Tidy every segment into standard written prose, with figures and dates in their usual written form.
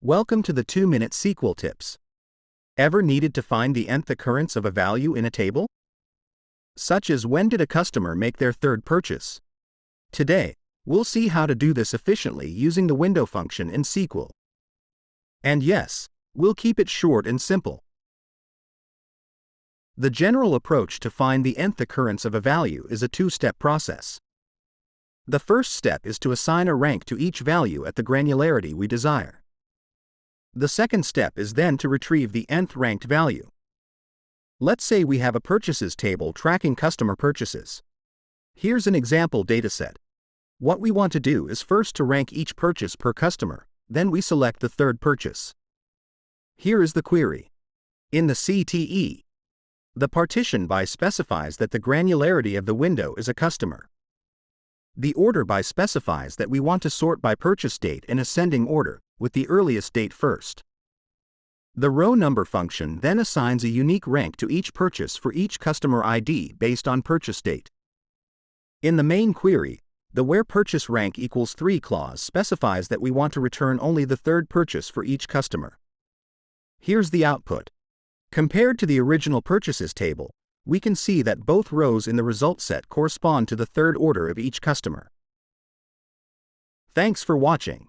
Welcome to the 2-minute SQL tips. Ever needed to find the nth occurrence of a value in a table? Such as when did a customer make their third purchase? Today, we'll see how to do this efficiently using the window function in SQL. And yes, we'll keep it short and simple. The general approach to find the nth occurrence of a value is a two-step process. The first step is to assign a rank to each value at the granularity we desire. The second step is then to retrieve the nth ranked value. Let's say we have a purchases table tracking customer purchases. Here's an example dataset. What we want to do is first to rank each purchase per customer, then we select the third purchase. Here is the query. In the CTE, the partition by specifies that the granularity of the window is a customer. The order by specifies that we want to sort by purchase date in ascending order, with the earliest date first. The row number function then assigns a unique rank to each purchase for each customer ID based on purchase date. In the main query, the where purchase rank equals 3 clause specifies that we want to return only the third purchase for each customer. Here's the output. Compared to the original purchases table, we can see that both rows in the result set correspond to the third order of each customer. Thanks for watching.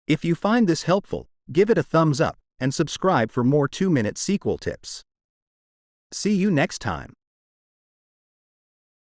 If you find this helpful, give it a thumbs up and subscribe for more 2-minute SQL tips. See you next time.